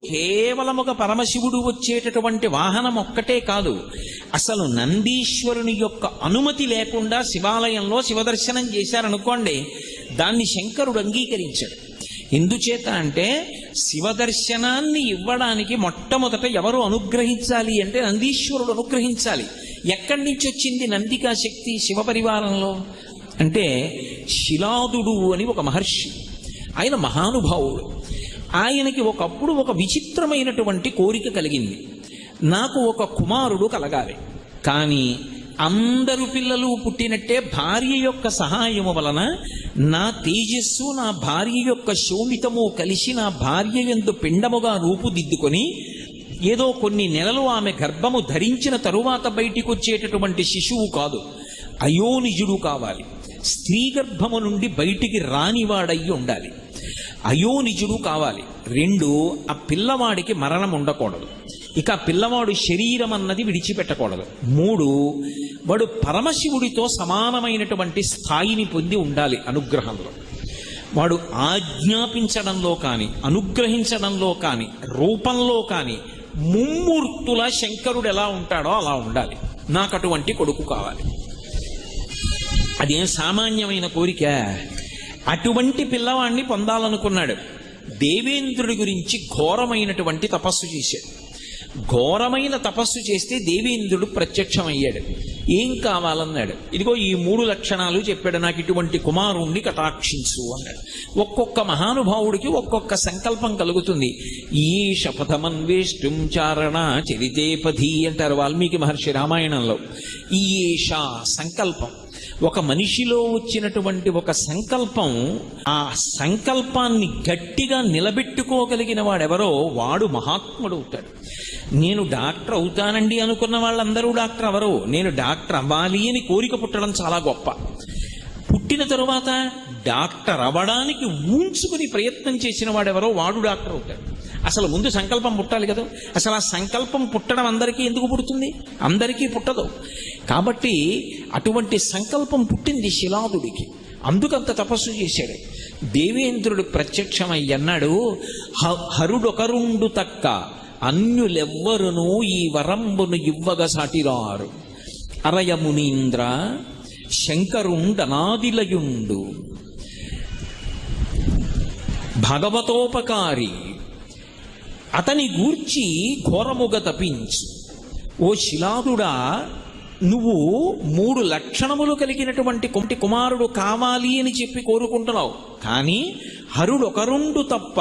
కేవలం ఒక పరమశివుడు వచ్చేటటువంటి వాహనం ఒక్కటే కాదు, అసలు నందీశ్వరుని యొక్క అనుమతి లేకుండా శివాలయంలో శివదర్శనం చేశారనుకోండి, దాన్ని శంకరుడు అంగీకరించాడు. ఎందుచేత అంటే శివదర్శనాన్ని ఇవ్వడానికి మొట్టమొదట ఎవరు అనుగ్రహించాలి అంటే నందీశ్వరుడు అనుగ్రహించాలి. ఎక్కడి నుంచి వచ్చింది నందికా శక్తి శివపరివారంలో అంటే శిలాదుడు అని ఒక మహర్షి, ఆయన మహానుభావుడు. ఆయనకి ఒకప్పుడు ఒక విచిత్రమైనటువంటి కోరిక కలిగింది, నాకు ఒక కుమారుడు కలగాలి, కానీ అందరు పిల్లలు పుట్టినట్టే భార్య యొక్క సహాయము వలన నా తేజస్సు నా భార్య యొక్క శోణితము కలిసి నా భార్య యందు పిండముగా రూపుదిద్దుకొని ఏదో కొన్ని నెలలు ఆమె గర్భము ధరించిన తరువాత బయటికి వచ్చేటటువంటి శిశువు కాదు, అయోనిజుడు కావాలి. స్త్రీ గర్భము నుండి బయటికి రానివాడయ్యి ఉండాలి, అయోనిజుడు కావాలి. 2, ఆ పిల్లవాడికి మరణం ఉండకూడదు, ఇక పిల్లవాడు శరీరం అన్నది విడిచిపెట్టకూడదు. 3, వాడు పరమశివుడితో సమానమైనటువంటి స్థాయిని పొంది ఉండాలి అనుగ్రహంలో. వాడు ఆజ్ఞాపించడంలో కానీ అనుగ్రహించడంలో కానీ రూపంలో కానీ ముమ్మూర్తుల శంకరుడు ఎలా ఉంటాడో అలా ఉండాలి. నాకు అటువంటి కొడుకు కావాలి. అదేం సామాన్యమైన కోరిక. అటువంటి పిల్లవాడిని పొందాలనుకున్నాడు. దేవేంద్రుడి గురించి ఘోరమైనటువంటి తపస్సు చేశాడు. ఘోరమైన తపస్సు చేస్తే దేవేంద్రుడు ప్రత్యక్షమయ్యాడు. ఏం కావాలన్నాడు. ఇదిగో ఈ 3 లక్షణాలు చెప్పాడు, నాకు ఇటువంటి కుమారుణ్ణి కటాక్షించు అన్నాడు. ఒక్కొక్క మహానుభావుడికి ఒక్కొక్క సంకల్పం కలుగుతుంది. ఈ శపథమన్వేష్టం చారణ చరితేపధి అంటారు వాల్మీకి మహర్షి రామాయణంలో. ఈ సంకల్పం ఒక మనిషిలో వచ్చినటువంటి ఒక సంకల్పం, ఆ సంకల్పాన్ని గట్టిగా నిలబెట్టుకోగలిగిన వాడెవరో వాడు మహాత్ముడు అవుతాడు. నేను డాక్టర్ అవుతానండి అనుకున్న వాళ్ళందరూ డాక్టర్ అవరు. నేను డాక్టర్ అవ్వాలి అని కోరిక పుట్టడం చాలా గొప్ప. పుట్టిన తరువాత డాక్టర్ అవ్వడానికి ఊంచుకుని ప్రయత్నం చేసిన వాడెవరో వాడు డాక్టర్ అవుతాడు. అసలు ముందు సంకల్పం పుట్టాలి కదా. అసలు ఆ సంకల్పం పుట్టడం అందరికీ ఎందుకు పుడుతుంది? అందరికీ పుట్టదు. కాబట్టి అటువంటి సంకల్పం పుట్టింది శిలాదుడికి, అందుకంత తపస్సు చేశాడు. దేవేంద్రుడు ప్రత్యక్షమయ్యన్నాడు, హరుడొకరుండు తక్క అన్యులెవ్వరును ఈ వరంబును ఇవ్వగ సాటిరారు. అరయమునీంద్ర శంకరుండనాదిలయుండు భగవతోపకారి అతని గూర్చి ఘోరముగ తపించు. ఓ శిలాదుడా, నువ్వు 3 లక్షణములు కలిగినటువంటి కుమారుడు కావాలి అని చెప్పి కోరుకుంటున్నావు, కానీ హరుడొకరుండు తప్ప